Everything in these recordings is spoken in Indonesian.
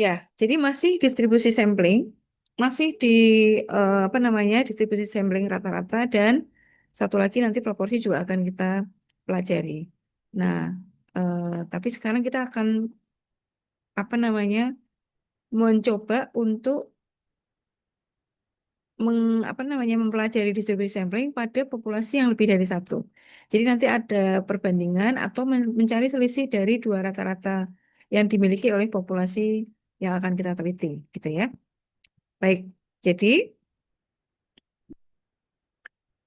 Ya, jadi masih distribusi sampling, masih di apa namanya distribusi sampling rata-rata dan satu lagi nanti proporsi juga akan kita pelajari. Nah, tapi sekarang kita akan apa namanya mencoba untuk apa namanya mempelajari distribusi sampling pada populasi yang lebih dari satu. Jadi nanti ada perbandingan atau mencari selisih dari dua rata-rata yang dimiliki oleh populasi yang akan kita teliti, gitu ya. Baik, jadi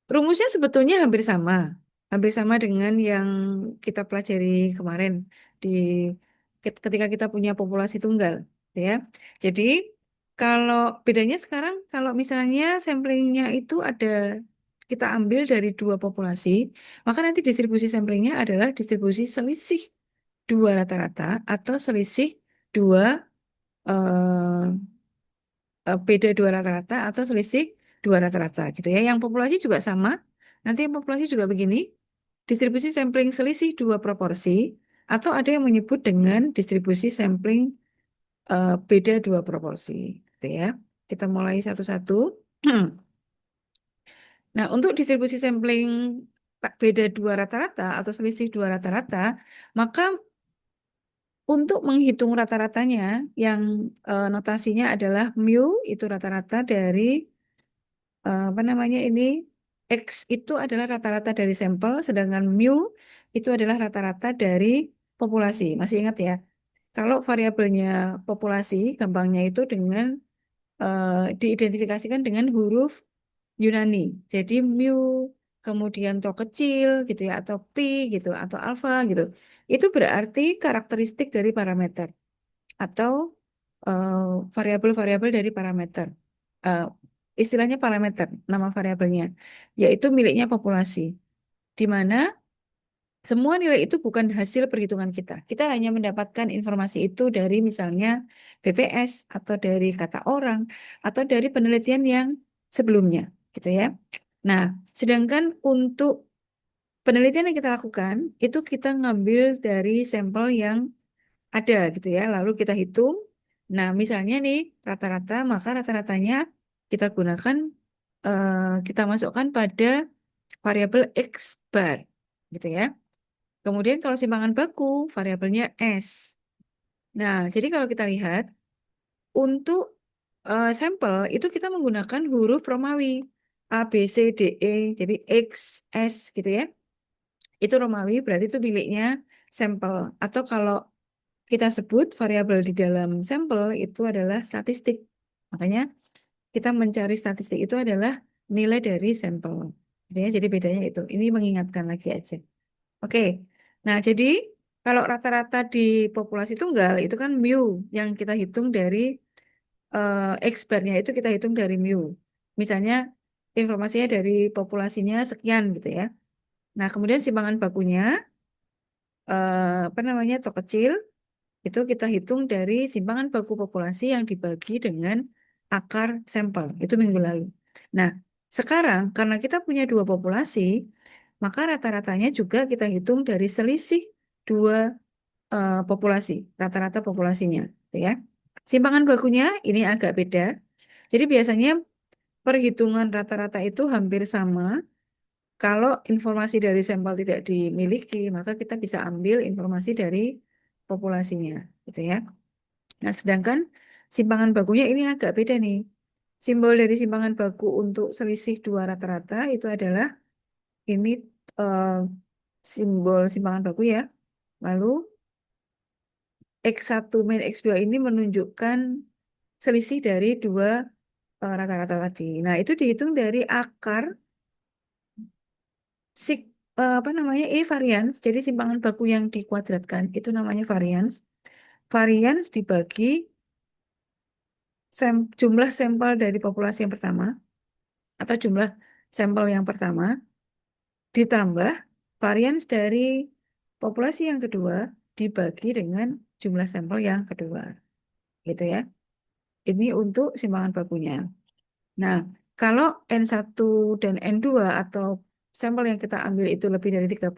rumusnya sebetulnya hampir sama dengan yang kita pelajari kemarin di ketika kita punya populasi tunggal, gitu ya. Jadi kalau bedanya sekarang, kalau misalnya samplingnya itu ada kita ambil dari dua populasi, maka nanti distribusi samplingnya adalah distribusi selisih dua rata-rata atau selisih dua beda dua rata-rata atau selisih dua rata-rata gitu ya. Yang populasi juga sama. Nanti yang populasi juga begini, distribusi sampling selisih dua proporsi atau ada yang menyebut dengan distribusi sampling beda dua proporsi gitu ya. Kita mulai satu-satu. Nah, untuk distribusi sampling beda dua rata-rata atau selisih dua rata-rata, maka untuk menghitung rata-ratanya yang notasinya adalah mu itu rata-rata dari apa namanya ini X itu adalah rata-rata dari sampel, sedangkan mu itu adalah rata-rata dari populasi. Masih ingat ya? Kalau variabelnya populasi, gampangnya itu dengan diidentifikasikan dengan huruf Yunani. Jadi mu, kemudian tau kecil gitu ya, atau pi gitu, atau alfa gitu. Itu berarti karakteristik dari parameter atau eh, variabel-variabel dari parameter. Eh, istilahnya parameter, nama variabelnya, yaitu miliknya populasi, di mana semua nilai itu bukan hasil perhitungan kita. Kita hanya mendapatkan informasi itu dari misalnya BPS atau dari kata orang atau dari penelitian yang sebelumnya, gitu ya. Nah, sedangkan untuk penelitian yang kita lakukan itu kita ngambil dari sampel yang ada gitu ya. Lalu kita hitung. Nah, misalnya nih rata-rata, maka rata-ratanya kita gunakan kita masukkan pada variabel X bar gitu ya. Kemudian kalau simpangan baku, variabelnya S. Nah, jadi kalau kita lihat untuk sampel itu kita menggunakan huruf Romawi A, B, C, D, E, jadi X, S gitu ya. Itu Romawi berarti itu miliknya sampel. Atau kalau kita sebut variabel di dalam sampel itu adalah statistik. Makanya kita mencari statistik itu adalah nilai dari sampel. Gitu ya, jadi bedanya itu. Ini mengingatkan lagi aja. Oke. Nah, jadi kalau rata-rata di populasi tunggal itu kan mu yang kita hitung dari X bar-nya itu kita hitung dari mu. Misalnya informasinya dari populasinya sekian gitu ya. Nah, kemudian simpangan bakunya apa namanya tok kecil itu kita hitung dari simpangan baku populasi yang dibagi dengan akar sampel. Itu minggu lalu. Nah, sekarang karena kita punya dua populasi, maka rata-ratanya juga kita hitung dari selisih dua populasi, rata-rata populasinya, gitu ya. Simpangan bakunya ini agak beda. Jadi biasanya perhitungan rata-rata itu hampir sama. Kalau informasi dari sampel tidak dimiliki, maka kita bisa ambil informasi dari populasinya, gitu ya. Nah, sedangkan simpangan bakunya ini agak beda nih. Simbol dari simpangan baku untuk selisih dua rata-rata itu adalah ini eh, simbol simpangan baku ya. Lalu X1 min X2 ini menunjukkan selisih dari dua rata-rata tadi. Nah, itu dihitung dari akar sik apa namanya? Ini varians. Jadi simpangan baku yang dikuadratkan itu namanya varians. Varians dibagi jumlah sampel dari populasi yang pertama atau jumlah sampel yang pertama ditambah varians dari populasi yang kedua dibagi dengan jumlah sampel yang kedua. Gitu ya. Ini untuk simpangan bakunya. Nah, kalau N1 dan N2 atau sampel yang kita ambil itu lebih dari 30,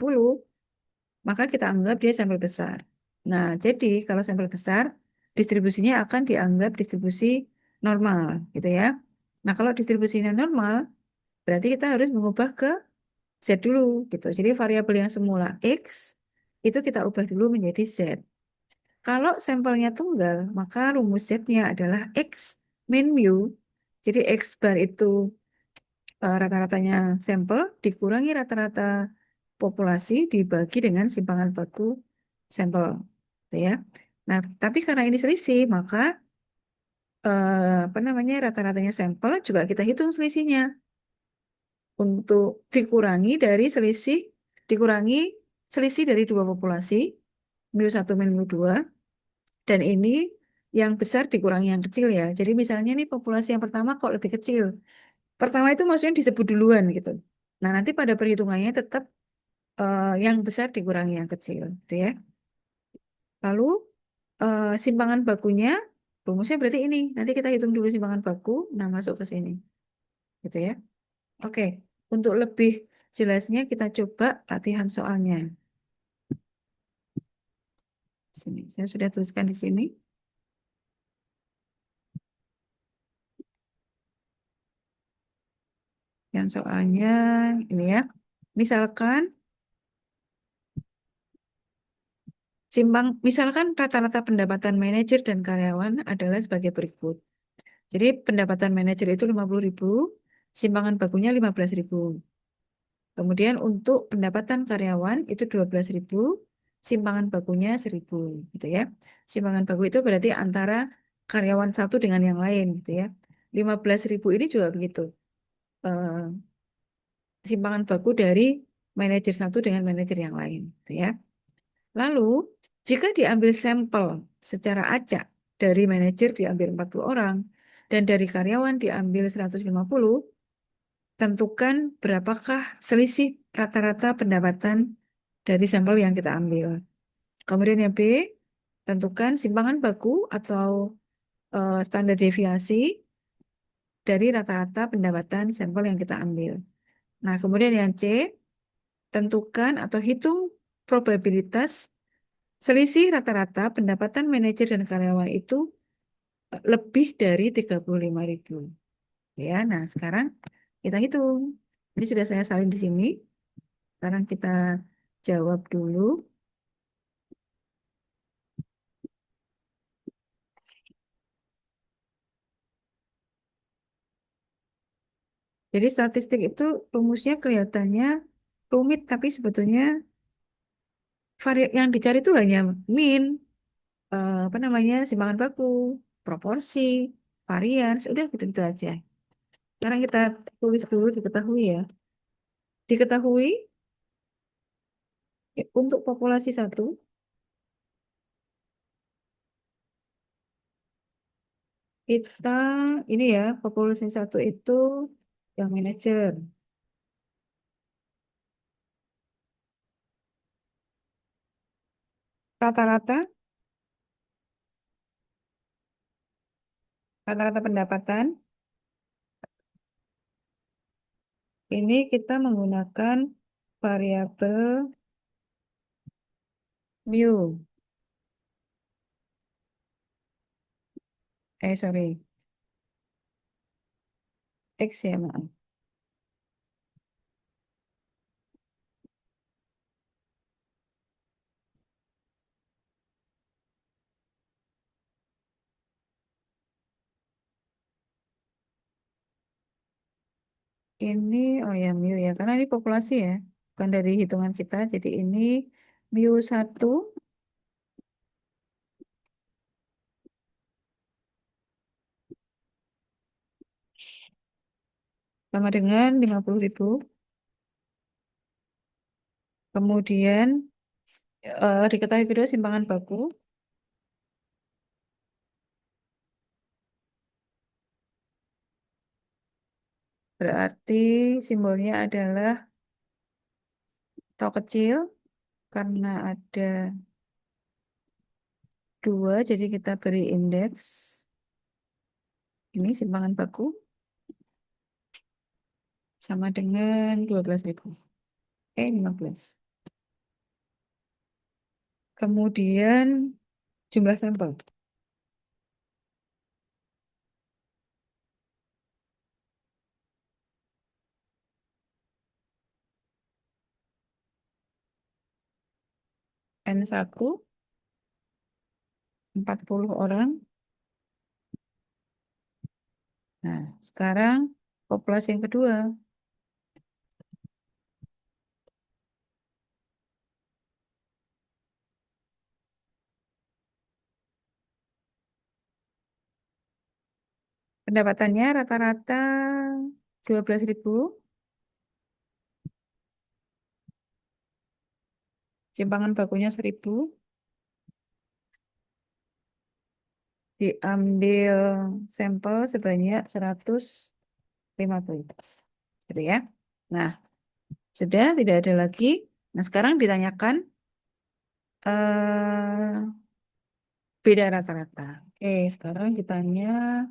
maka kita anggap dia sampel besar. Nah, jadi kalau sampel besar, distribusinya akan dianggap distribusi normal, gitu ya. Nah, kalau distribusinya normal, berarti kita harus mengubah ke Z dulu, gitu. Jadi variabel yang semula X, itu kita ubah dulu menjadi Z. Kalau sampelnya tunggal, maka rumus Z-nya adalah X min mu. Jadi X bar itu rata-ratanya sampel dikurangi rata-rata populasi dibagi dengan simpangan baku sampel. Gitu ya. Nah, tapi karena ini selisih, maka apa namanya rata-ratanya sampel juga kita hitung selisihnya untuk dikurangi selisih dari dua populasi mu satu min mu 2 dan ini yang besar dikurangi yang kecil ya. Jadi misalnya nih populasi yang pertama kok lebih kecil. Pertama itu maksudnya disebut duluan gitu. Nah, nanti pada perhitungannya tetap yang besar dikurangi yang kecil, gitu ya. Lalu simpangan bakunya, rumusnya berarti ini. Nanti kita hitung dulu simpangan baku, nah masuk ke sini, gitu ya. Oke, untuk lebih jelasnya kita coba latihan soalnya. Sini, saya sudah tuliskan di sini. Yang soalnya ini ya. Misalkan misalkan rata-rata pendapatan manajer dan karyawan adalah sebagai berikut. Jadi pendapatan manajer itu 50.000, simpangan bakunya 15.000. Kemudian untuk pendapatan karyawan itu 12.000, simpangan bakunya 1.000, gitu ya. Simpangan baku itu berarti antara karyawan satu dengan yang lain, gitu ya. 15.000 ini juga begitu. Eh, Simpangan baku dari manajer satu dengan manajer yang lain, gitu ya. Lalu, jika diambil sampel secara acak dari manajer diambil 40 orang dan dari karyawan diambil 150, tentukan berapakah selisih rata-rata pendapatan dari sampel yang kita ambil. Kemudian yang B, tentukan simpangan baku atau standar deviasi dari rata-rata pendapatan sampel yang kita ambil. Nah, kemudian yang C, tentukan atau hitung probabilitas selisih rata-rata pendapatan manajer dan karyawan itu lebih dari 35.000. Ya, nah sekarang kita hitung. Ini sudah saya salin di sini. Sekarang kita jawab dulu. Jadi statistik itu rumusnya kelihatannya rumit, tapi sebetulnya yang dicari itu hanya min, apa namanya, simpangan baku, proporsi, varian, sudah gitu-gitu aja. Sekarang kita tulis dulu diketahui ya. Diketahui untuk populasi satu, kita ini ya, populasi satu itu yang manajer. Rata-rata, rata-rata pendapatan, ini kita menggunakan variabel mu. Sorry, X ya, maaf. Ini, oh ya, mu ya, karena ini populasi ya, bukan dari hitungan kita. Jadi ini mu satu sama dengan 50.000. Kemudian diketahui kedua simpangan baku, berarti simbolnya adalah tau kecil, karena ada dua, jadi kita beri indeks. Ini simpangan baku sama dengan 12.000. 15. Kemudian jumlah sampel. N1 40 orang. Nah, sekarang populasi yang kedua pendapatannya rata-rata 12.000, simpangan bakunya 1.000, diambil sampel sebanyak 150. Gitu ya. Nah, sudah tidak ada lagi. Nah, sekarang ditanyakan beda rata-rata. Oke, sekarang ditanya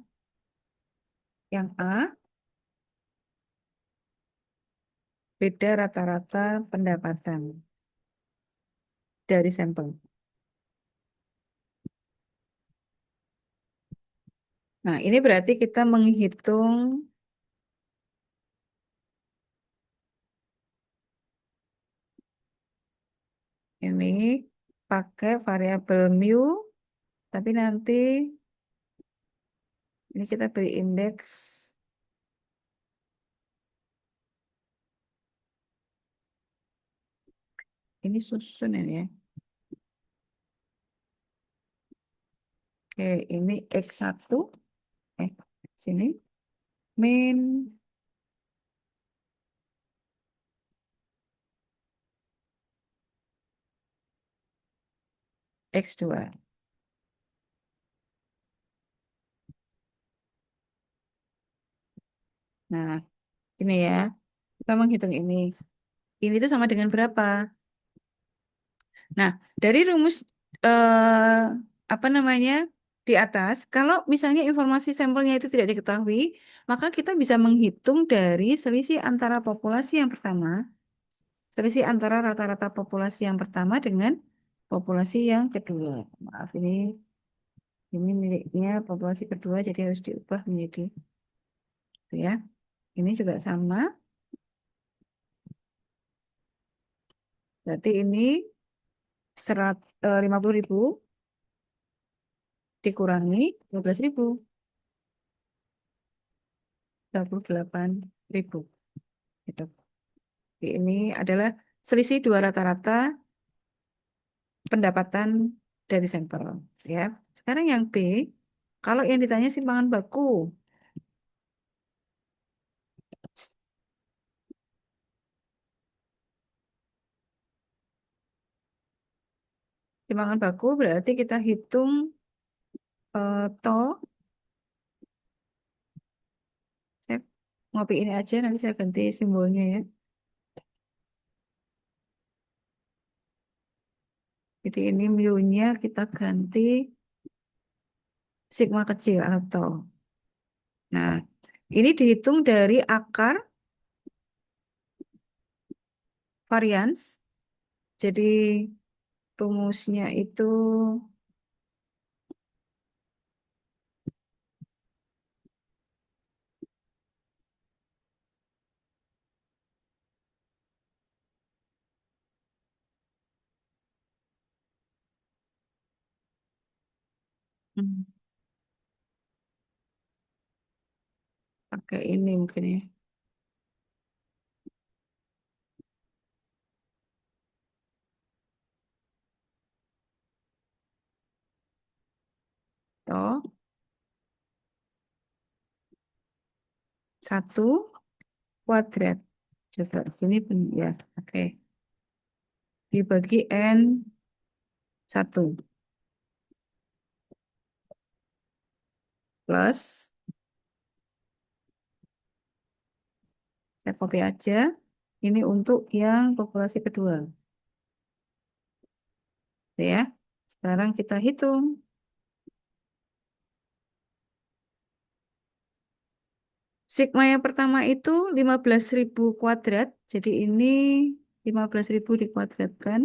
yang A, beda rata-rata pendapatan dari sampel. Nah, ini berarti kita menghitung ini pakai variabel mu, tapi nanti ini kita beri indeks ini susun ini ya. Oke, ini X1, eh, sini, min X2. Nah, ini ya, kita menghitung ini. Ini itu sama dengan berapa? Nah, dari rumus eh, apa namanya di atas, kalau misalnya informasi sampelnya itu tidak diketahui, maka kita bisa menghitung dari selisih antara populasi yang pertama, selisih antara rata-rata populasi yang pertama dengan populasi yang kedua. Maaf, ini miliknya populasi kedua, jadi harus diubah menjadi itu ya. Ini juga sama. Berarti ini 50.000 dikurangi 12.000, 38.000. Gitu. Jadi ini adalah selisih dua rata-rata pendapatan dari sampel. Ya. Sekarang yang B, kalau yang ditanya simpangan baku, simpangan baku berarti kita hitung to. Saya ngopi ini aja, nanti saya ganti simbolnya ya. Jadi ini mu-nya kita ganti sigma kecil atau. Nah, ini dihitung dari akar varians. Jadi rumusnya itu hmm, pakai ini mungkin ya. Toh, satu kuadrat. Coba gini ya. Oke. Dibagi N1 plus, saya copy aja. Ini untuk yang populasi kedua. Ya. Sekarang kita hitung. Sigma yang pertama itu 15.000 kuadrat. Jadi ini 15.000 dikuadratkan.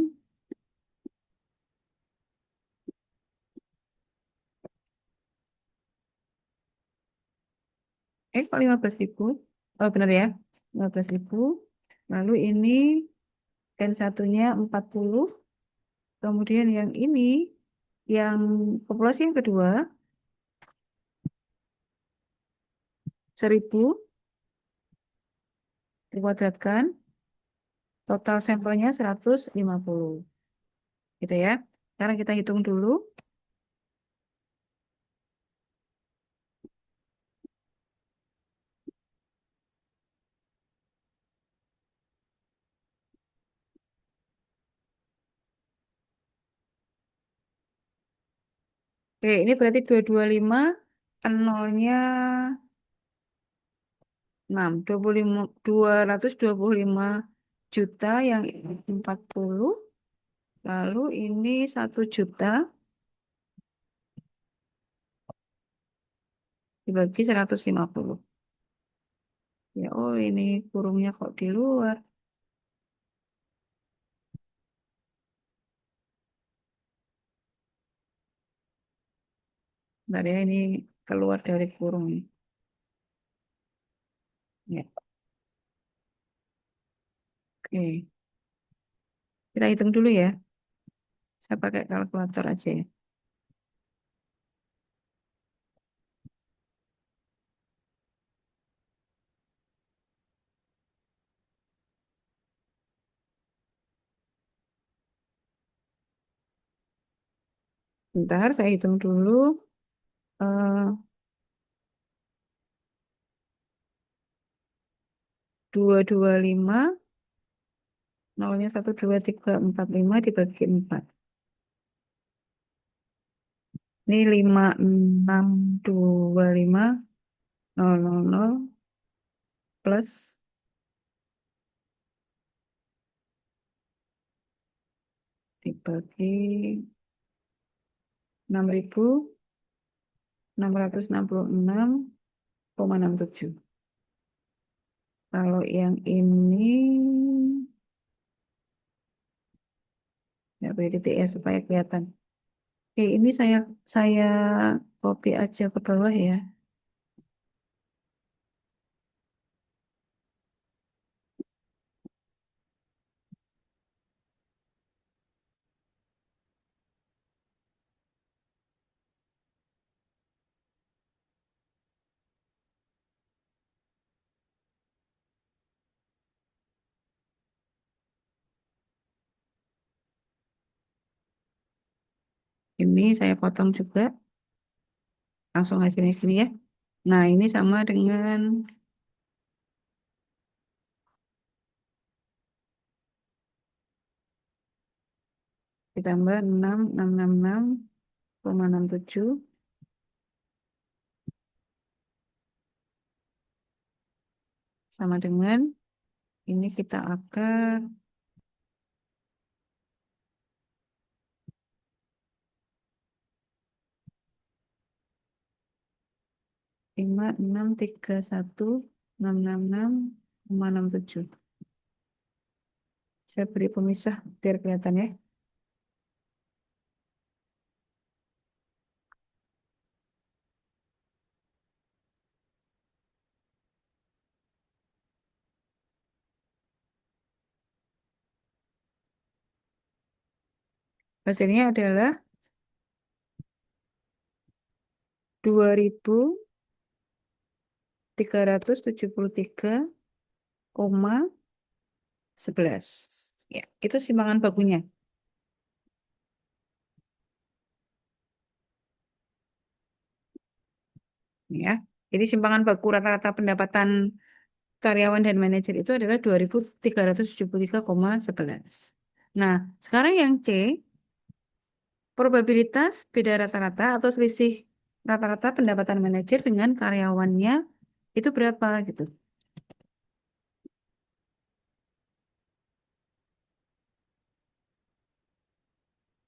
Kok 15.000? Oh benar ya. 15.000. Lalu ini N1-nya 40. Kemudian yang ini, yang populasi yang kedua, 1000 dikuadratkan, total sampelnya 150. Gitu ya. Sekarang kita hitung dulu. Oke, ini berarti 225, nolnya 6, 25, 225 juta yang ini 40, lalu ini 1 juta dibagi 150. Ya, oh ini kurungnya kok di luar. Bentar ya, ini keluar dari kurung nih. Ya, oke. Kita hitung dulu ya. Saya pakai kalkulator aja ya. Bentar, saya hitung dulu. Eh 225, nolnya 1, 2, 3, 4, 5 dibagi 4. Ini 5625 000 plus dibagi 6.666,67. Kalau yang ini, ya beri titik ya supaya kelihatan. Oke, ini saya copy aja ke bawah ya. Ini saya potong juga, langsung hasilnya gini ya. Nah, ini sama dengan ditambah 6.666,67 sama dengan ini kita akar 5.631.666,67. Saya beri pemisah biar kelihatan ya. Hasilnya adalah 2.373,11. Ya, itu simpangan bakunya. Ya. Jadi simpangan baku rata-rata pendapatan karyawan dan manajer itu adalah 2.373,11. Nah, sekarang yang C, probabilitas beda rata-rata atau selisih rata-rata pendapatan manajer dengan karyawannya itu berapa gitu.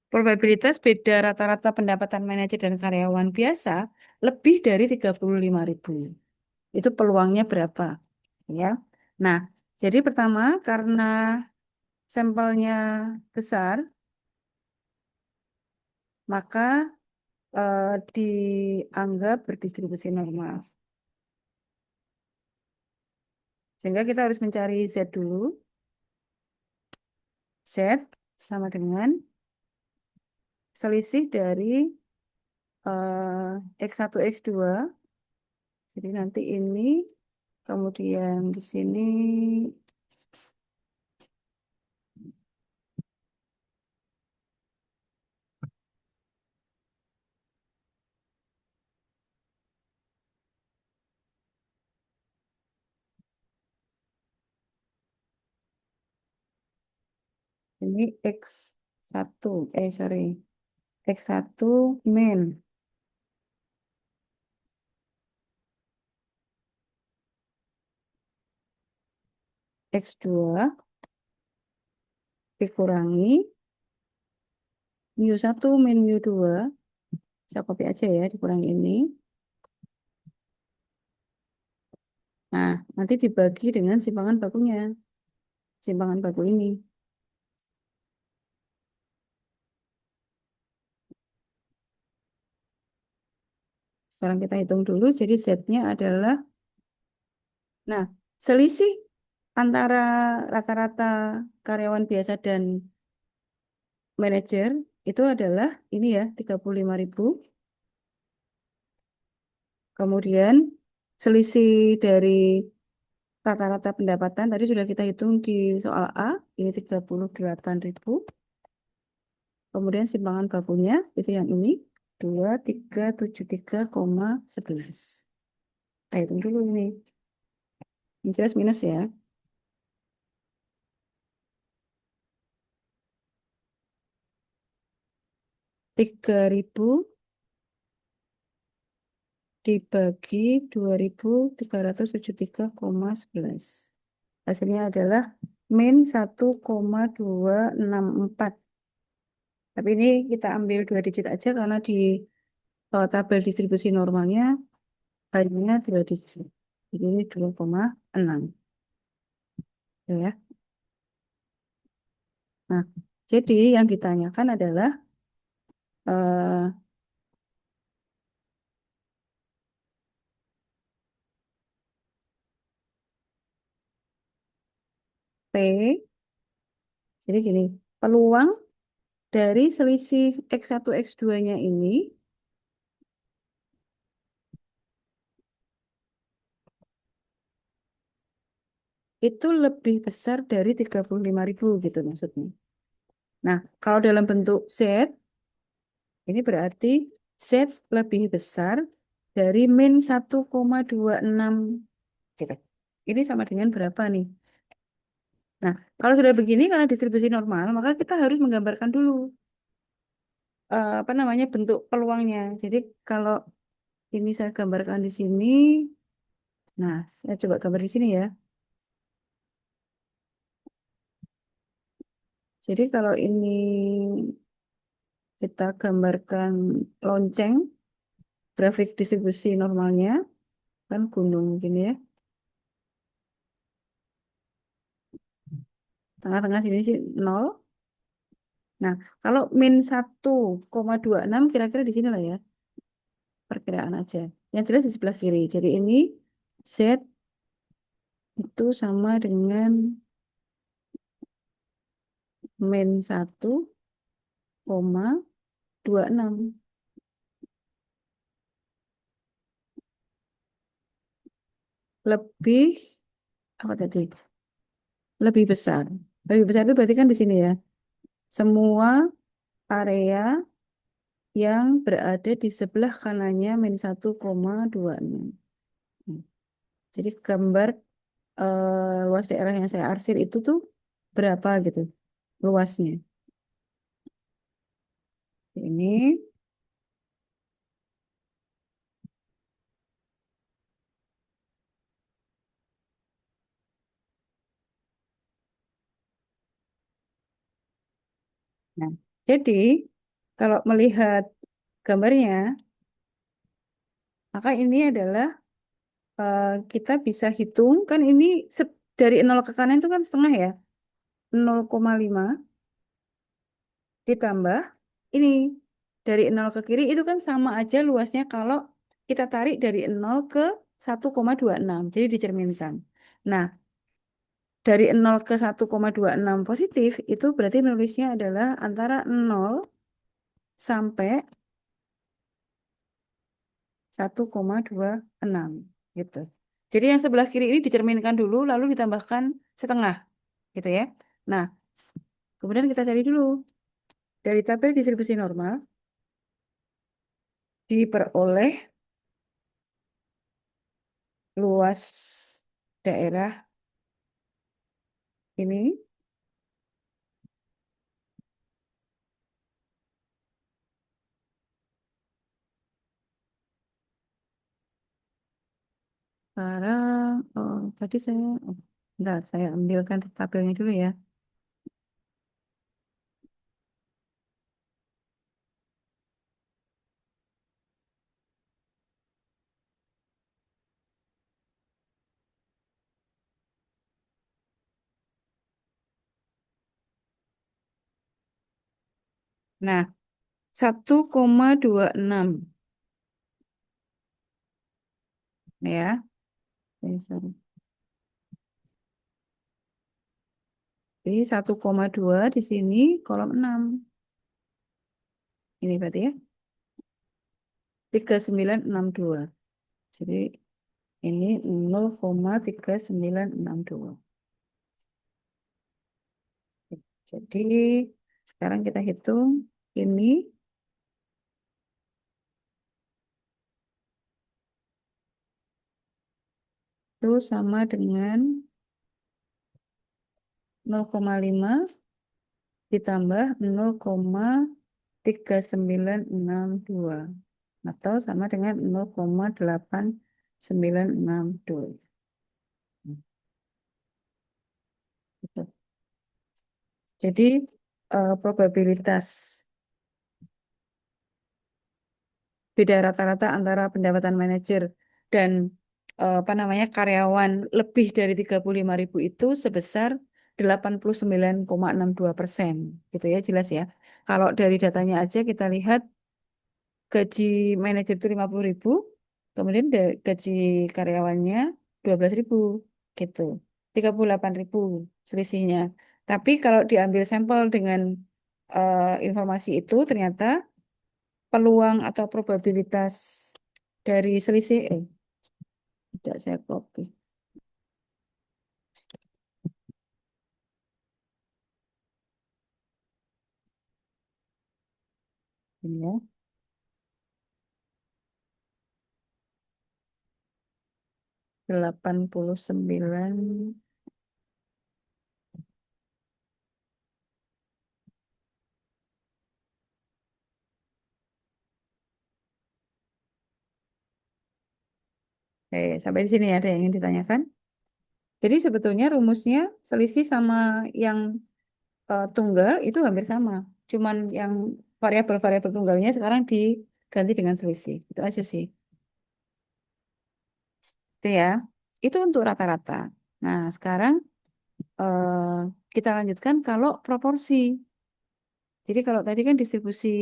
Probabilitas beda rata-rata pendapatan manajer dan karyawan biasa lebih dari 35.000. Itu peluangnya berapa? Ya. Nah, jadi pertama karena sampelnya besar, maka dianggap berdistribusi normal. Sehingga kita harus mencari Z dulu. Z sama dengan selisih dari X1, X2. Jadi nanti ini, kemudian di sini, ini X1, sorry, X1 min, X2 dikurangi mu 1 min mu 2. Saya copy aja ya, dikurangi ini. Nah, nanti dibagi dengan simpangan bakunya. Simpangan baku ini. Sekarang kita hitung dulu. Jadi Z-nya adalah, nah, selisih antara rata-rata karyawan biasa dan manajer itu adalah ini ya, 35.000. Kemudian selisih dari rata-rata pendapatan tadi sudah kita hitung di soal A, ini 38.000. Kemudian simpangan bakunya itu yang ini 2373,11. Kita hitung dulu ini. Yang jelas minus ya. 3.000 dibagi 2.373,11. Hasilnya adalah min 1,264. Tapi ini kita ambil 2 digit aja karena di tabel distribusi normalnya hanya 2 digit. Jadi ini 2,6. Ya. Nah, jadi yang ditanyakan adalah eh, P. Jadi gini, peluang dari selisih X1 X2-nya ini itu lebih besar dari 35.000 gitu maksudnya. Nah, kalau dalam bentuk Z, ini berarti Z lebih besar dari min 1,26 gitu. Ini sama dengan berapa nih? Nah, kalau sudah begini karena distribusi normal, maka kita harus menggambarkan dulu apa namanya bentuk peluangnya. Jadi kalau ini saya gambarkan di sini, nah saya coba gambar di sini ya. Jadi kalau ini kita gambarkan lonceng, grafik distribusi normalnya, kan gunung gini ya. Tengah-tengah sini sih 0. Nah, kalau min 1,26 kira-kira di sini lah ya, perkiraan aja. Yang jelas di sebelah kiri. Jadi ini Z itu sama dengan min 1,26. Lebih, apa tadi? Lebih besar. Lebih besar itu berarti kan di sini ya. Semua area yang berada di sebelah kanannya min 1,26. Jadi gambar luas daerah yang saya arsir itu tuh berapa gitu luasnya. Ini, nah, jadi kalau melihat gambarnya, maka ini adalah kita bisa hitung kan ini dari 0 ke kanan itu kan setengah ya, 0,5 ditambah ini dari 0 ke kiri itu kan sama aja luasnya kalau kita tarik dari 0 ke 1,26. Jadi dicerminkan. Nah, dari 0 ke 1,26 positif itu berarti nulisnya adalah antara 0 sampai 1,26 gitu. Jadi yang sebelah kiri ini dicerminkan dulu lalu ditambahkan setengah gitu ya. Nah, kemudian kita cari dulu dari tabel distribusi normal diperoleh luas daerah ini sekarang tadi bentar, saya ambilkan tabelnya dulu ya. Nah, 1,26 ya. Sorry. Jadi 1,2 di sini kolom 6. Ini berarti ya 3962. Jadi ini 0,3962. Jadi sekarang kita hitung ini itu sama dengan 0,5 ditambah 0,3962 atau sama dengan 0,8962. Gitu. Jadi probabilitas beda rata-rata antara pendapatan manajer dan apa namanya karyawan lebih dari 35.000 itu sebesar 89,62%. Gitu ya, jelas ya. Kalau dari datanya aja kita lihat gaji manajer itu 50.000, kemudian gaji karyawannya 12.000 gitu. 38.000 selisihnya. Tapi kalau diambil sampel dengan informasi itu ternyata peluang atau probabilitas dari selisih tidak saya copy ini ya. 89 sampai di sini ada yang ingin ditanyakan. Jadi sebetulnya rumusnya selisih sama yang tunggal itu hampir sama. Cuman yang variabel-variabel tunggalnya sekarang diganti dengan selisih. Itu aja sih. Itu ya. Itu untuk rata-rata. Nah, sekarang eh, kita lanjutkan kalau proporsi. Jadi kalau tadi kan distribusi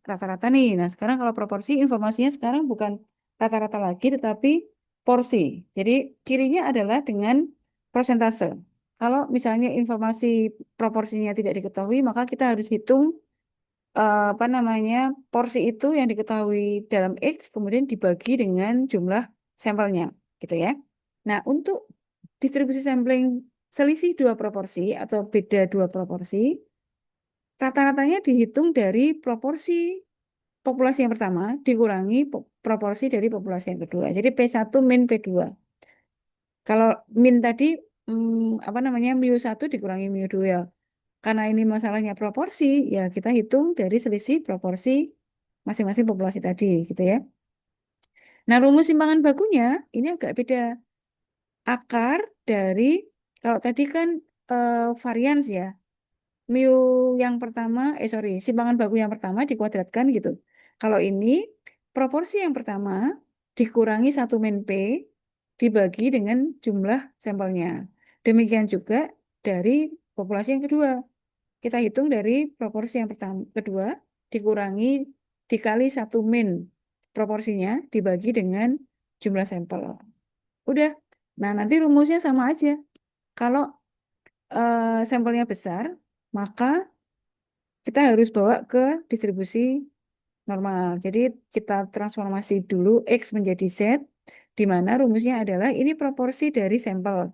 rata-rata nih. Nah, sekarang kalau proporsi informasinya sekarang bukan rata-rata lagi tetapi porsi. Jadi cirinya adalah dengan persentase. Kalau misalnya informasi proporsinya tidak diketahui, maka kita harus hitung apa namanya porsi itu yang diketahui dalam X kemudian dibagi dengan jumlah sampelnya, gitu ya. Nah, untuk distribusi sampling selisih dua proporsi atau beda dua proporsi, rata-ratanya dihitung dari proporsi populasi yang pertama dikurangi proporsi dari populasi yang kedua. Jadi P1 min P2. Kalau min tadi apa namanya mu 1 dikurangi mu 2. Karena ini masalahnya proporsi, ya kita hitung dari selisih proporsi masing-masing populasi tadi, gitu ya. Nah, rumus simpangan bakunya ini agak beda. Akar dari, kalau tadi kan varians ya, mu yang pertama, sorry, simpangan baku yang pertama dikuadratkan gitu. Kalau ini, proporsi yang pertama dikurangi 1 min P dibagi dengan jumlah sampelnya. Demikian juga dari populasi yang kedua. Kita hitung dari proporsi yang pertama, kedua dikurangi dikali 1 min proporsinya dibagi dengan jumlah sampel. Udah. Nah, nanti rumusnya sama aja. Kalau sampelnya besar, maka kita harus bawa ke distribusi normal. Jadi kita transformasi dulu X menjadi Z, di mana rumusnya adalah ini proporsi dari sampel.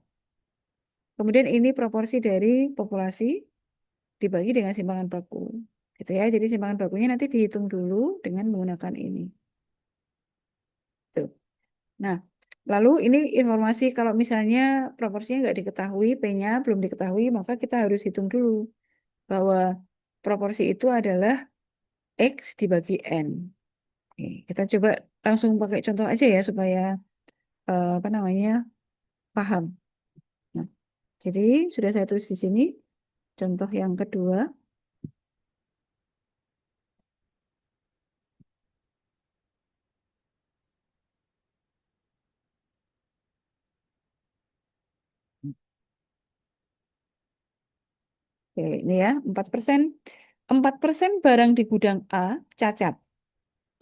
Kemudian ini proporsi dari populasi dibagi dengan simpangan baku. Gitu ya. Jadi simpangan bakunya nanti dihitung dulu dengan menggunakan ini. Tuh. Nah, lalu ini informasi kalau misalnya proporsinya nggak diketahui, P-nya belum diketahui, maka kita harus hitung dulu bahwa proporsi itu adalah X dibagi N. Oke, kita coba langsung pakai contoh aja ya supaya apa namanya paham. Nah, jadi sudah saya tulis di sini contoh yang kedua. Oke, ini ya 4%. 4% barang di gudang A cacat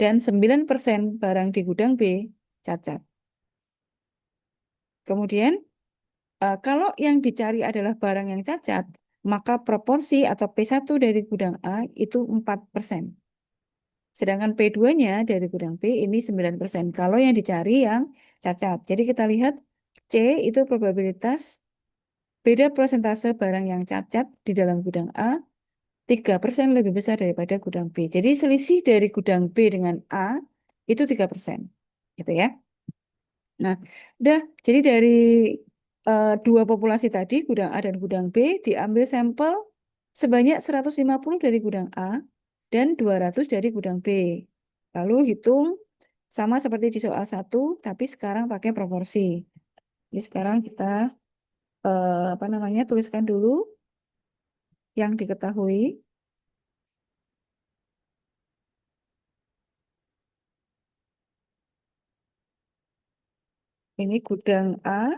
dan 9% barang di gudang B cacat. Kemudian kalau yang dicari adalah barang yang cacat, maka proporsi atau P1 dari gudang A itu 4%. Sedangkan P2-nya dari gudang B ini 9%. Kalau yang dicari yang cacat. Jadi kita lihat C itu probabilitas beda persentase barang yang cacat di dalam gudang A 3% lebih besar daripada gudang B. Jadi selisih dari gudang B dengan A itu 3%. Gitu ya. Nah, udah. Jadi dari dua populasi tadi, gudang A dan gudang B, diambil sampel sebanyak 150 dari gudang A dan 200 dari gudang B. Lalu hitung sama seperti di soal satu, tapi sekarang pakai proporsi. Jadi sekarang kita apa namanya tuliskan dulu yang diketahui. Ini gudang A.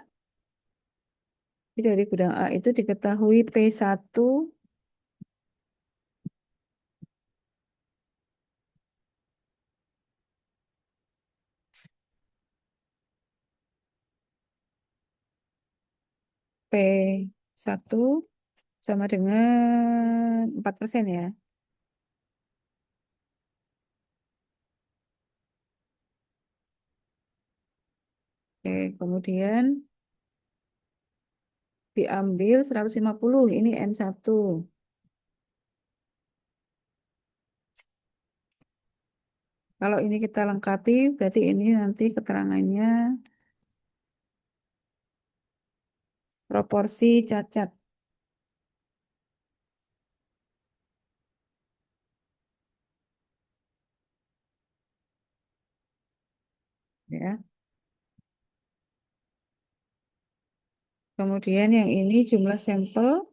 Jadi dari gudang A itu diketahui P1 P1 sama dengan 4% ya. Oke, kemudian diambil 150, ini N1. Kalau ini kita lengkapi, berarti ini nanti keterangannya proporsi cacat. Ya. Kemudian yang ini jumlah sampel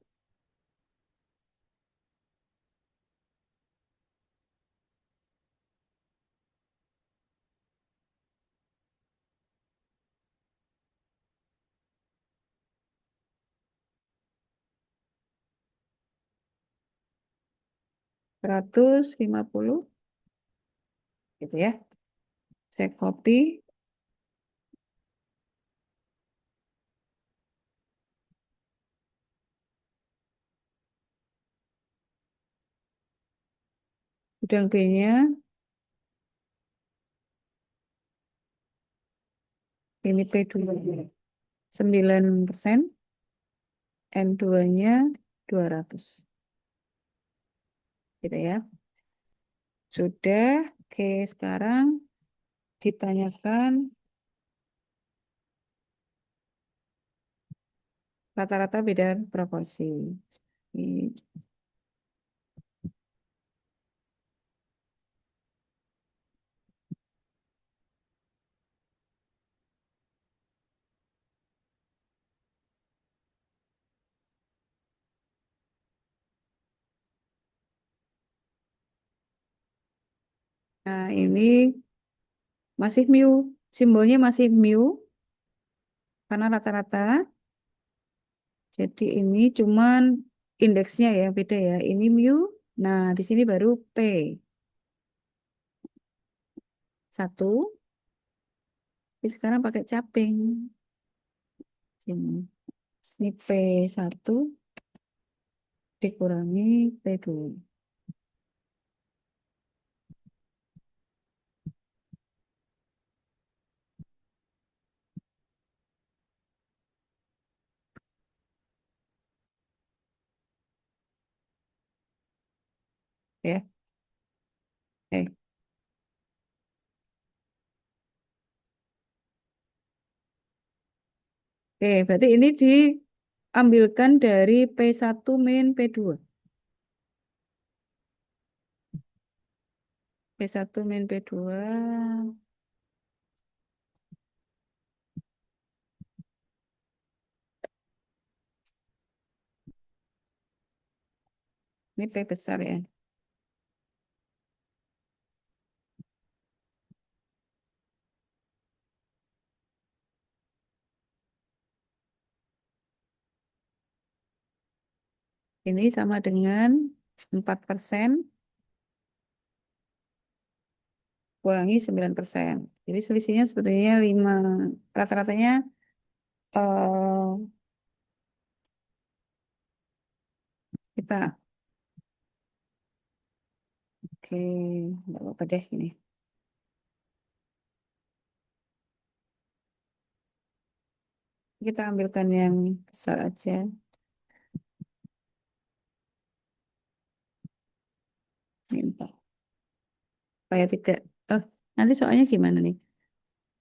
150, gitu ya. Saya copy, gudang B-nya ini P2 9%, N2-nya 200. Gitu ya. Sudah, oke sekarang ditanyakan rata-rata beda proporsi. Ini. Nah, ini masih mu, simbolnya masih mu karena rata-rata. Jadi ini cuman indeksnya ya beda ya. Ini mu. Nah, di sini baru P. Satu. Tapi sekarang pakai caping. Ini P1 dikurangi P2. Ya. Eh, berarti ini diambilkan dari P1 min P2. P1 min P2. Ini P besar ya. Ini sama dengan 4% kurangi 9%. Jadi selisihnya sebetulnya 5. Rata-ratanya eh, kita, oke, nggak apa-apa deh ini. Kita ambilkan yang besar aja. Ini supaya tidak, eh, nanti soalnya gimana nih?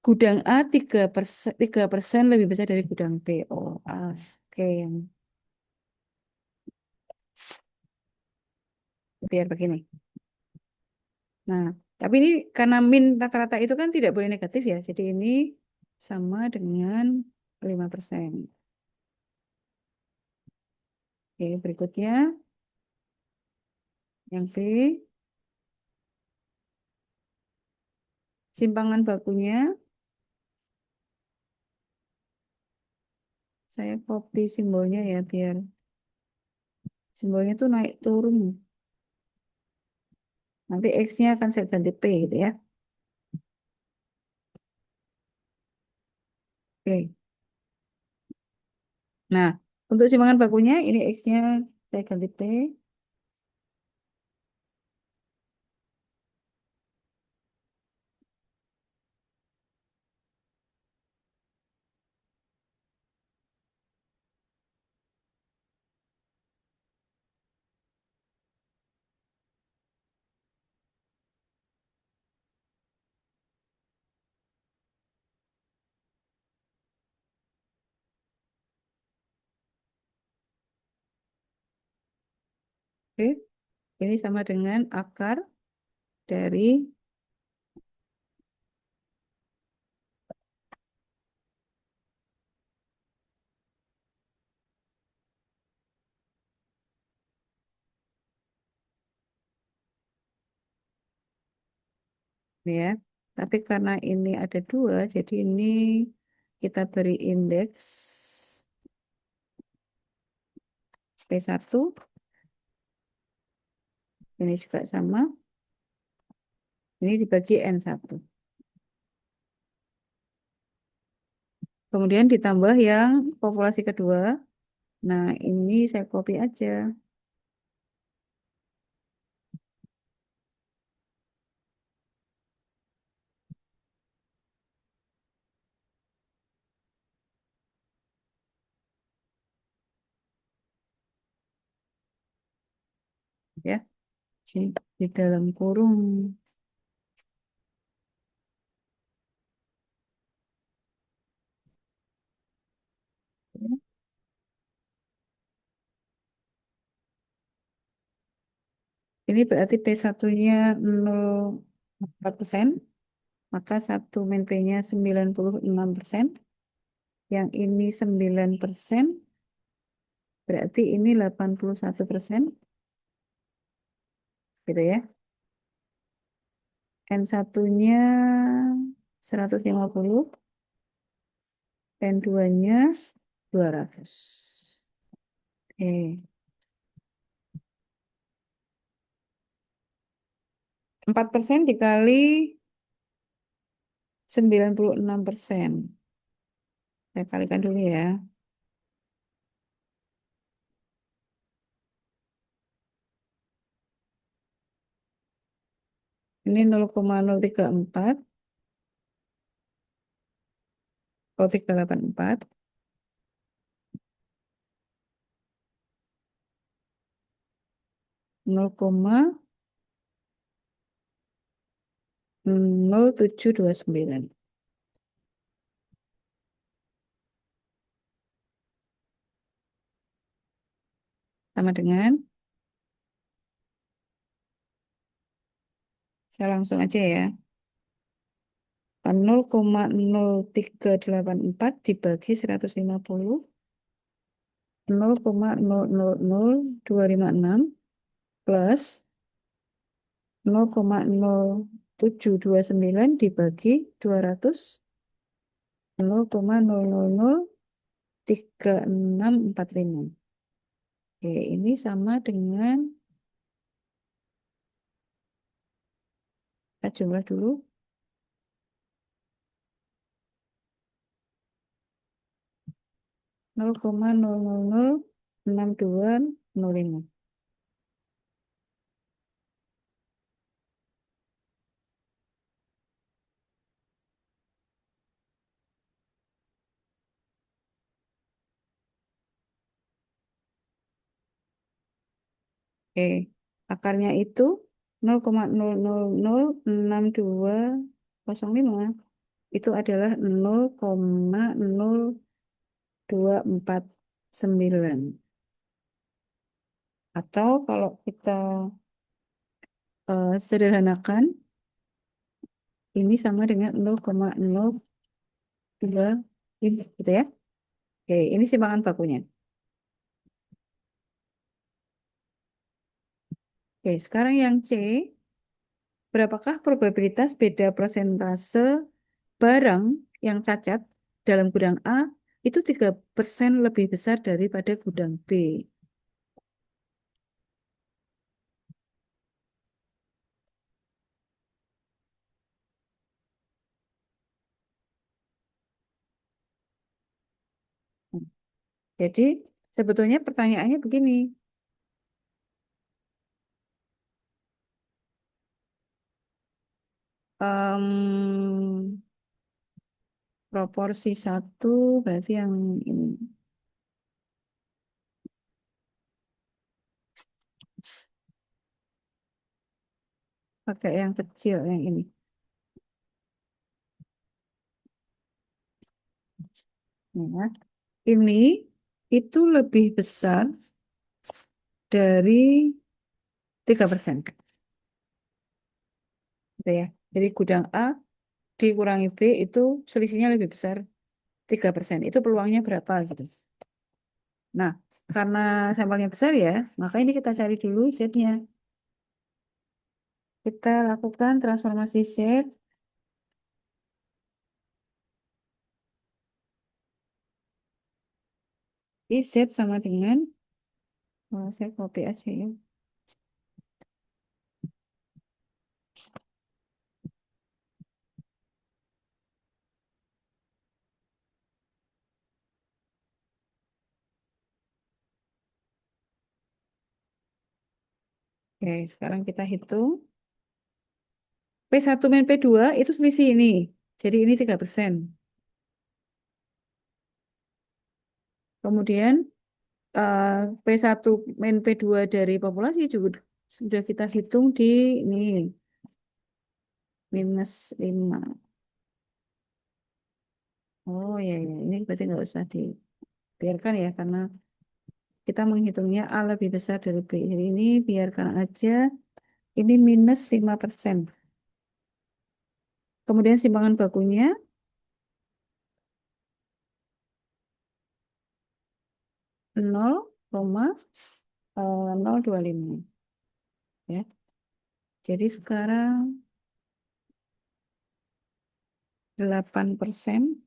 Gudang A 3% lebih besar dari gudang B. Oh, oke, yang biar begini. Nah, tapi ini karena min rata-rata itu kan tidak boleh negatif ya. Jadi ini sama dengan 5%. Oke, berikutnya yang B, simpangan bakunya. Saya copy simbolnya ya biar simbolnya tuh naik turun. Nanti X-nya akan saya ganti P gitu ya. Oke. Nah, untuk simpangan bakunya ini X-nya saya ganti P Oke, ini sama dengan akar dari ya. Tapi karena ini ada dua, jadi ini kita beri indeks P1. Ini juga sama. Ini dibagi N1. Kemudian ditambah yang populasi kedua. Nah, ini saya copy aja ya. Di dalam kurung. Ini berarti P1-nya 0,4%. Maka 1 min P-nya 96%. Yang ini 9%. Berarti ini 81%. Gitu ya. N1-nya 150. N2-nya 200. Oke. 4% dikali 96%. Saya kalikan dulu ya. Ini 0,034. Oh, 384. 0,034. 0,729 sama dengan, saya langsung aja ya, 0,0384 dibagi 150, 0,000256 plus 0,0729 dibagi 200, 0,003645. Oke, ini sama dengan, kita jumlah dulu, 0,006205. Oke, akarnya itu 0,006205. Itu adalah 0,0249. Atau kalau kita sederhanakan, ini sama dengan 0,02 ini gitu ya. Oke, ini simpangan bakunya. Oke, sekarang yang C, berapakah probabilitas beda persentase barang yang cacat dalam gudang A itu 3% lebih besar daripada gudang B? Jadi sebetulnya pertanyaannya begini, em, proporsi satu berarti yang ini pakai yang kecil yang ini. Ya. Ini itu lebih besar dari 3%. Gitu ya. Jadi gudang A dikurangi B itu selisihnya lebih besar 3%. Itu peluangnya berapa gitu. Nah, karena sampelnya besar ya, maka ini kita cari dulu Z-nya. Kita lakukan transformasi Z. Di Z sama dengan, saya copy aja ya. Oke, sekarang kita hitung. P1 min P2 itu selisih ini. Jadi ini 3%. Kemudian eh, P1 min P2 dari populasi juga sudah kita hitung di ini -5. Oh ya, ya. Ini berarti nggak usah dibiarkan ya karena kita menghitungnya A lebih besar dari B. Jadi ini biarkan aja. Ini -5%. Kemudian simpangan bakunya 0,025 ya. Jadi sekarang 8%,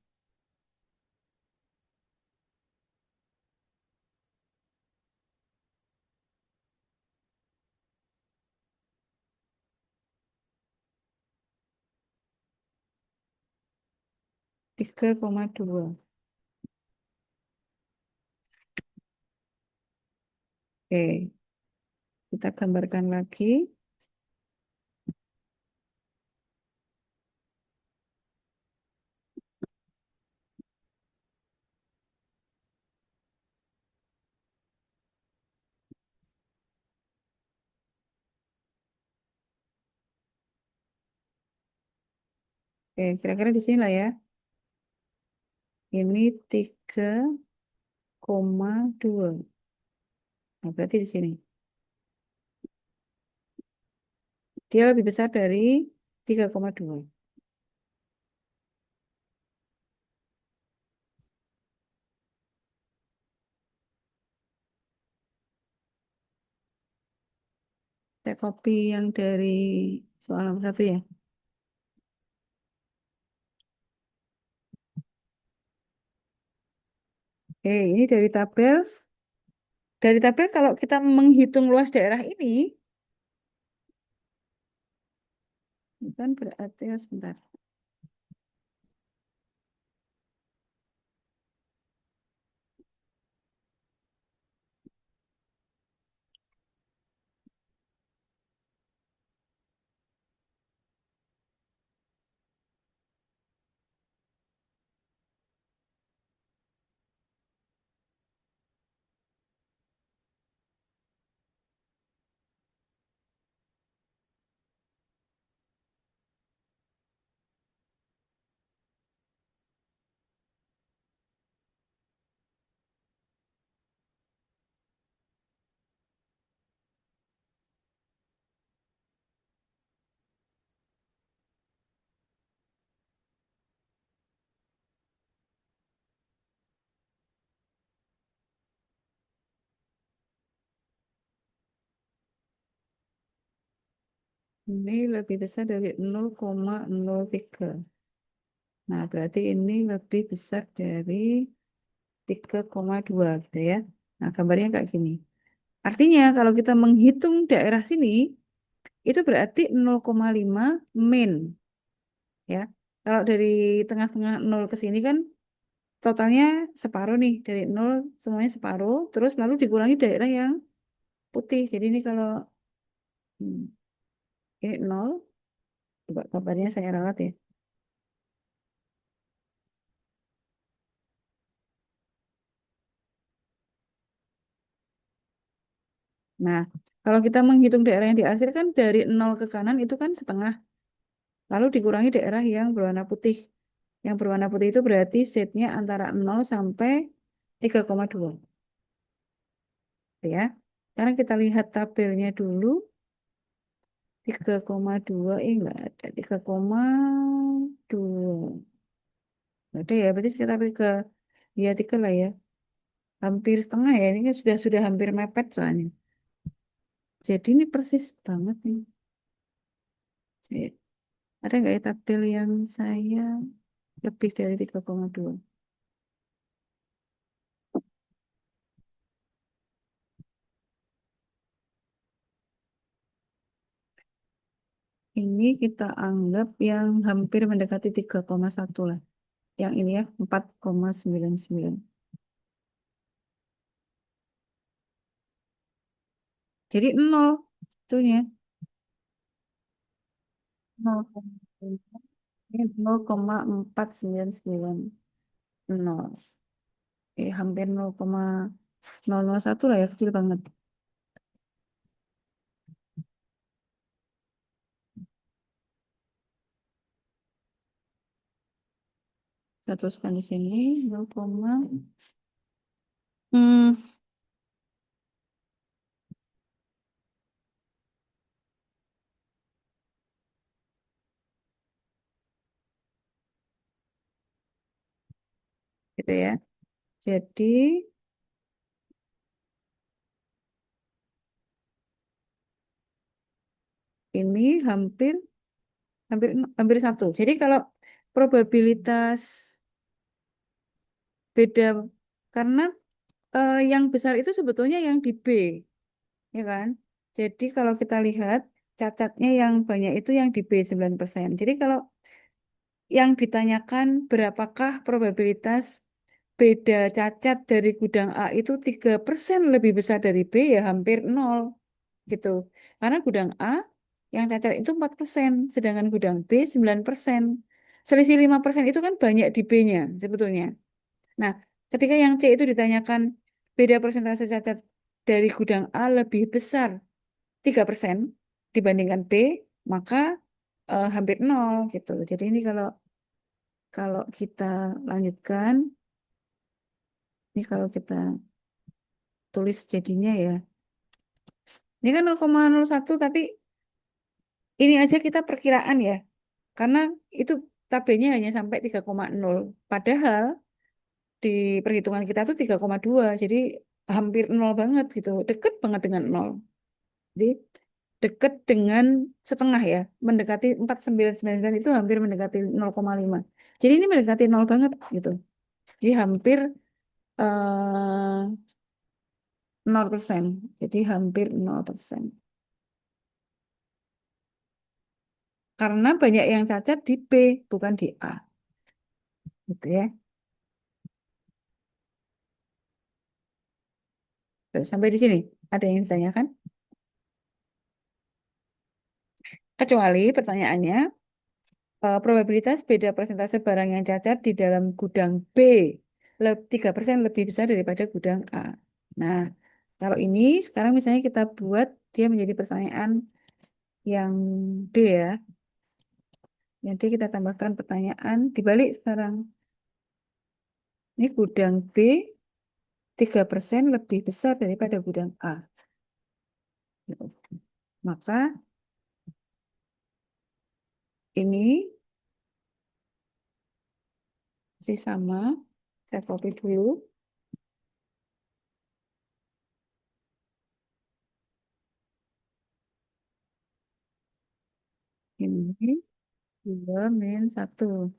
3,2. Oke, kita gambarkan lagi. Oke, kira-kira di sini lah ya. Ini 3,2. Nah, berarti di sini. Dia lebih besar dari 3,2. Saya copy yang dari soal nomor satu ya. Oke, ini dari tabel. Dari tabel kalau kita menghitung luas daerah ini, kan berarti sebentar. Ini lebih besar dari 0,03. Nah, berarti ini lebih besar dari 3,2 gitu ya. Nah, gambarnya kayak gini. Artinya kalau kita menghitung daerah sini, itu berarti 0,5 min ya. Kalau dari tengah-tengah 0 ke sini kan totalnya separuh nih. Dari 0 semuanya separuh. Terus lalu dikurangi daerah yang putih. Jadi ini kalau ini 0, coba gambarnya saya ralat ya. Nah, kalau kita menghitung daerah yang dihasilkan dari 0 ke kanan itu kan setengah. Lalu dikurangi daerah yang berwarna putih. Yang berwarna putih itu berarti setnya antara 0 sampai 3,2. Ya. Sekarang kita lihat tabelnya dulu. 3,2 enggak ada. 3,2. Nggak ada ya, berarti sekitar 3. Ya, 3 lah ya. Hampir setengah ya. Ini kan sudah hampir mepet soalnya. Jadi ini persis banget nih. Ada nggak ya tabel yang saya lebih dari 3,2? Ini kita anggap yang hampir mendekati 3,1 lah. Yang ini ya, 4,99. Jadi 0. Itunya 0,9. Ini 0,4990. Hampir 0,001 lah ya, kecil banget. Kita teruskan di sini 0, hmm, gitu ya. Jadi ini hampir hampir hampir satu. Jadi kalau probabilitas beda karena yang besar itu sebetulnya yang di B, ya kan? Jadi kalau kita lihat cacatnya yang banyak itu yang di B 9%. Jadi kalau yang ditanyakan berapakah probabilitas beda cacat dari gudang A itu 3% lebih besar dari B ya hampir nol gitu. Karena gudang A yang cacat itu 4%, sedangkan gudang B 9%. Selisih 5% itu kan banyak di B-nya sebetulnya. Nah, ketika yang C itu ditanyakan beda persentase cacat dari gudang A lebih besar 3% dibandingkan B, maka hampir nol gitu. Jadi ini kalau Kalau kita lanjutkan, ini kalau kita tulis jadinya ya. Ini kan 0,01 tapi ini aja kita perkiraan ya. Karena itu tabelnya hanya sampai 3,0. Padahal di perhitungan kita tuh 3,2. Jadi hampir nol banget gitu. Deket banget dengan nol. Jadi deket dengan setengah ya. Mendekati 4,999 itu hampir mendekati 0,5. Jadi ini mendekati nol banget gitu. Jadi hampir 0%. Jadi hampir 0%. Karena banyak yang cacat di B, bukan di A. Gitu ya. Terus, sampai di sini. Ada yang ditanyakan? Kecuali pertanyaannya, probabilitas beda persentase barang yang cacat di dalam gudang B 3% lebih besar daripada gudang A. Nah, kalau ini sekarang misalnya kita buat dia menjadi pertanyaan yang D ya. Jadi kita tambahkan pertanyaan dibalik sekarang. Ini gudang B 3% lebih besar daripada gudang A. Gitu. Maka ini masih sama. Saya copy dulu. Ini 2 - 1.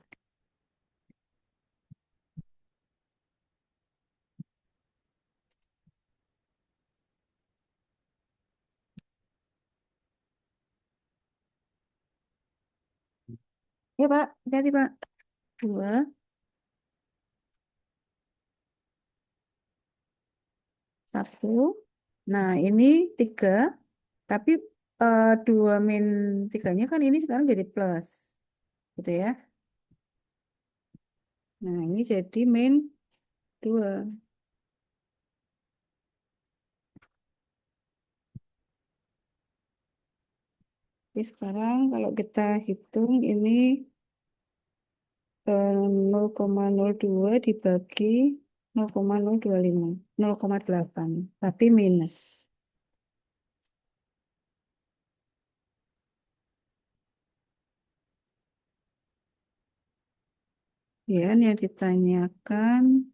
Ya Pak, hati Pak. 2, 1. Nah ini 3. Tapi 2 - 3-nya kan ini sekarang jadi plus. Gitu ya. Nah ini jadi -2. Jadi sekarang kalau kita hitung ini 0,02 dibagi 0,025. 0,8. Tapi minus. Ya, ini yang ditanyakan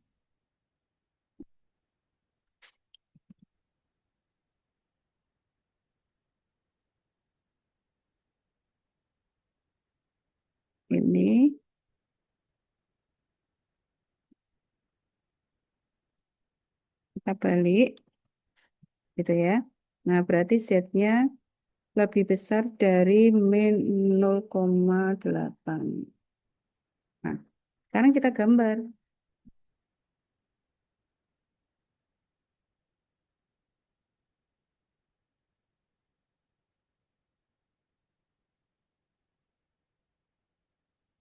ini kita balik gitu ya. Nah, berarti Z-nya lebih besar dari -0,8. Nah, sekarang kita gambar.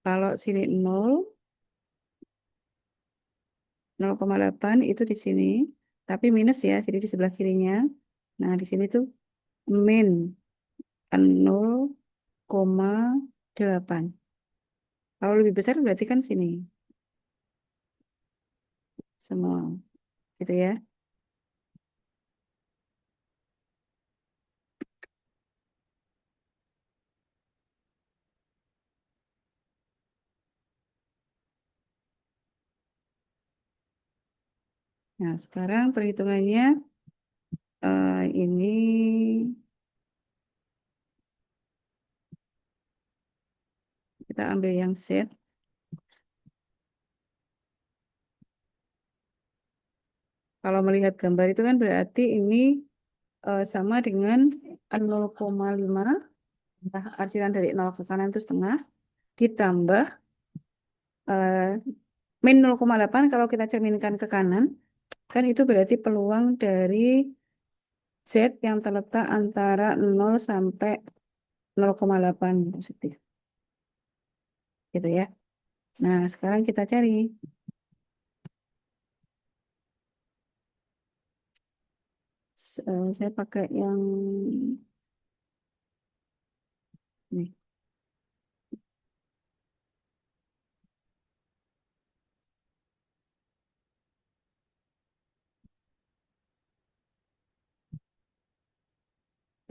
Kalau sini 0,8 itu di sini, tapi minus ya, jadi di sebelah kirinya. Nah, di sini tuh min 0,8. Kalau lebih besar berarti kan sini semua, gitu ya. Nah, sekarang perhitungannya ini kita ambil yang Z. Kalau melihat gambar itu kan berarti ini sama dengan 0,5. Nah, arsiran dari 0 ke kanan itu setengah. Ditambah eh, -0,8 kalau kita cerminkan ke kanan. Kan itu berarti peluang dari Z yang terletak antara 0 sampai 0,8 positif. Gitu ya. Nah, sekarang kita cari. Saya pakai yang nih.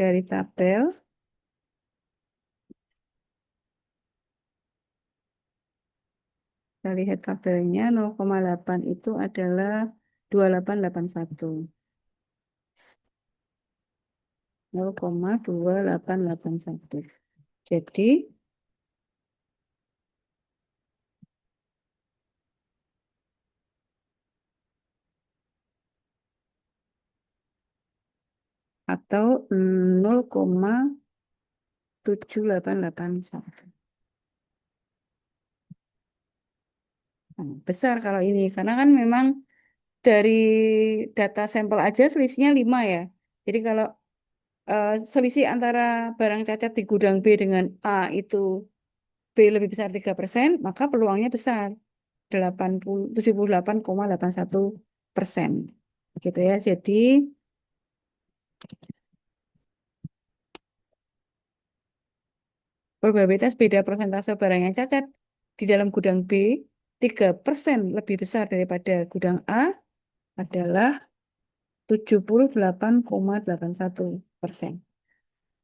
Dari tabel, kita lihat tabelnya 0,8 itu adalah 2881. 0,2881. Jadi, atau 0,7881. Nah, besar kalau ini, karena kan memang dari data sampel aja selisihnya 5 ya. Jadi kalau selisih antara barang cacat di gudang B dengan A itu B lebih besar 3%, maka peluangnya besar 78,81%. Gitu ya. Jadi probabilitas beda persentase barang yang cacat di dalam gudang B 3% lebih besar daripada gudang A adalah 78,81%.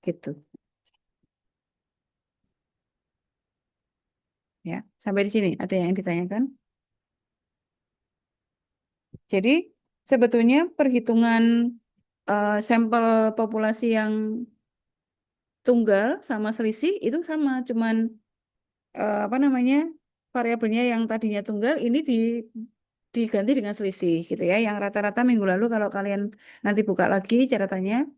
Gitu. Ya, sampai di sini ada yang ditanyakan. Jadi sebetulnya perhitungan sampel populasi yang tunggal sama selisih itu sama, cuman apa namanya variabelnya yang tadinya tunggal ini diganti dengan selisih gitu ya. Yang rata-rata minggu lalu kalau kalian nanti buka lagi catatannya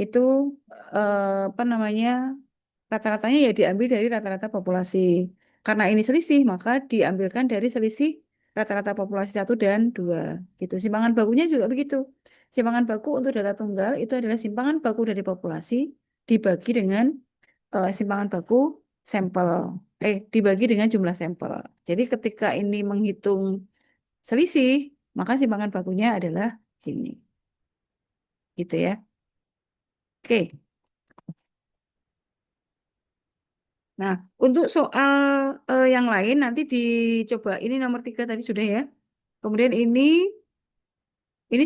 itu apa namanya rata-ratanya ya diambil dari rata-rata populasi. Karena ini selisih maka diambilkan dari selisih rata-rata populasi 1 dan 2 gitu. Simpangan bakunya juga begitu. Simpangan baku untuk data tunggal itu adalah simpangan baku dari populasi dibagi dengan simpangan baku sampel dibagi dengan jumlah sampel. Jadi ketika ini menghitung selisih, maka simpangan bakunya adalah ini. Gitu ya. Oke. Nah, untuk soal yang lain nanti dicoba. Ini nomor 3 tadi sudah ya. Kemudian ini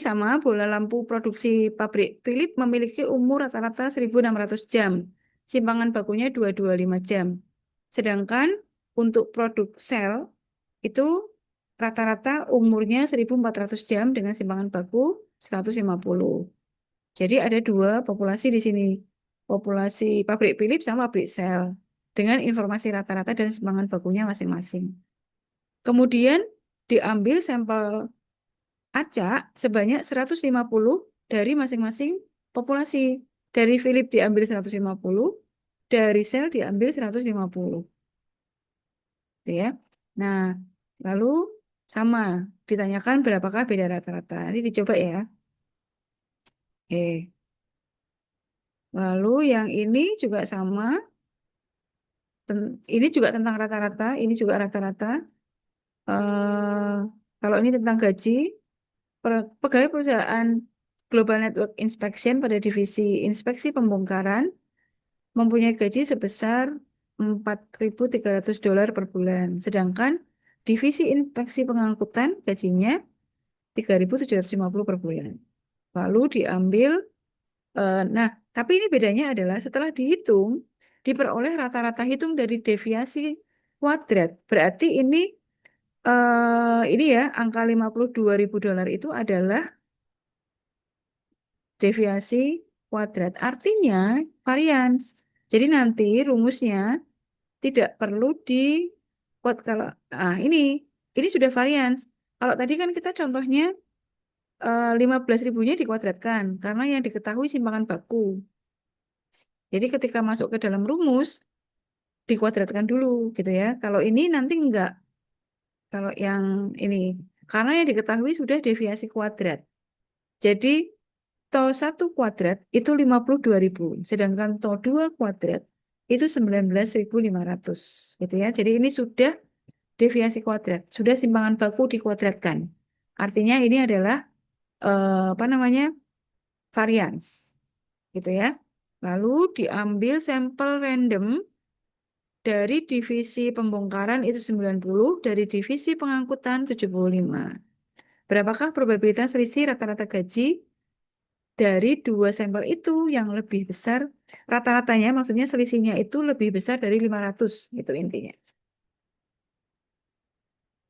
sama, bola lampu produksi pabrik Philip memiliki umur rata-rata 1.600 jam. Simpangan bakunya 225 jam. Sedangkan untuk produk sel itu rata-rata umurnya 1.400 jam dengan simpangan baku 150. Jadi ada dua populasi di sini. Populasi pabrik Philip sama pabrik sel. Dengan informasi rata-rata dan simpangan bakunya masing-masing. Kemudian diambil sampel acak sebanyak 150 dari masing-masing populasi. Dari Philip diambil 150, dari sel diambil 150. Gitu ya. Nah, lalu sama ditanyakan berapakah beda rata-rata. Nanti dicoba ya. Oke. Lalu yang ini juga sama. Ini juga tentang rata-rata. Ini juga rata-rata. Kalau ini tentang gaji, pegawai perusahaan Global Network Inspection pada divisi inspeksi pembongkaran mempunyai gaji sebesar $4.300 per bulan. Sedangkan divisi inspeksi pengangkutan gajinya 3.750 per bulan. Lalu diambil, nah tapi ini bedanya adalah setelah dihitung, diperoleh rata-rata hitung dari deviasi kuadrat. Berarti ini ya angka $52.000 itu adalah deviasi kuadrat. Artinya varians. Jadi nanti rumusnya tidak perlu buat kalau ini sudah varians. Kalau tadi kan kita contohnya 15 ribunya dikuadratkan karena yang diketahui simpangan baku. Jadi ketika masuk ke dalam rumus dikuadratkan dulu gitu ya. Kalau ini nanti enggak. Kalau yang ini karena yang diketahui sudah deviasi kuadrat. Jadi tol 1 kuadrat itu 52.000, sedangkan tol 2 kuadrat itu 19.500 gitu ya. Jadi ini sudah deviasi kuadrat, sudah simpangan baku dikuadratkan. Artinya ini adalah apa namanya? Varians gitu ya. Lalu diambil sampel random dari divisi pembongkaran itu 90, dari divisi pengangkutan 75. Berapakah probabilitas selisih rata-rata gaji dari dua sampel itu yang lebih besar, rata-ratanya maksudnya selisihnya itu lebih besar dari 500 gitu intinya.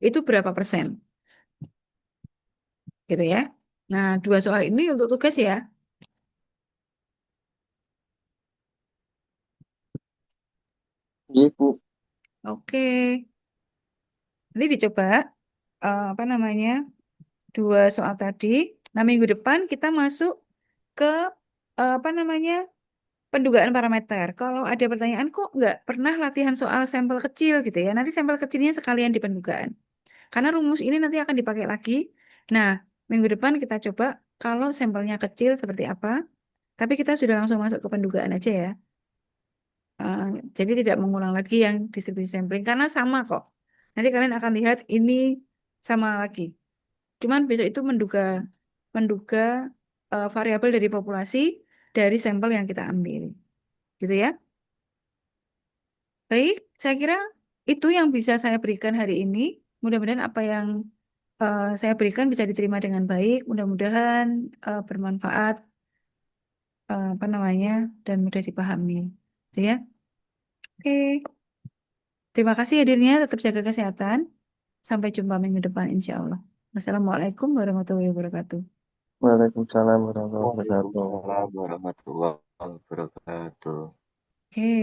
Itu berapa persen gitu ya. Nah, dua soal ini untuk tugas ya. Iya, Bu. Oke, nanti dicoba apa namanya dua soal tadi. Nah, minggu depan kita masuk ke apa namanya pendugaan parameter. Kalau ada pertanyaan kok nggak pernah latihan soal sampel kecil gitu ya. Nanti sampel kecilnya sekalian di pendugaan. Karena rumus ini nanti akan dipakai lagi. Nah, minggu depan kita coba kalau sampelnya kecil seperti apa. Tapi kita sudah langsung masuk ke pendugaan aja ya. Eh, jadi tidak mengulang lagi yang distribusi sampling karena sama kok. Nanti kalian akan lihat ini sama lagi. Cuman besok itu menduga menduga variabel dari populasi dari sampel yang kita ambil. Gitu ya. Baik, saya kira itu yang bisa saya berikan hari ini. Mudah-mudahan apa yang saya berikan bisa diterima dengan baik. Mudah-mudahan bermanfaat, apa namanya, dan mudah dipahami. Gitu ya. Oke, terima kasih hadirnya. Tetap jaga kesehatan. Sampai jumpa minggu depan, insya Allah. Wassalamualaikum warahmatullahi wabarakatuh. Waalaikumsalam warahmatullahi wabarakatuh. Waalaikumsalam warahmatullahi wabarakatuh. Oke.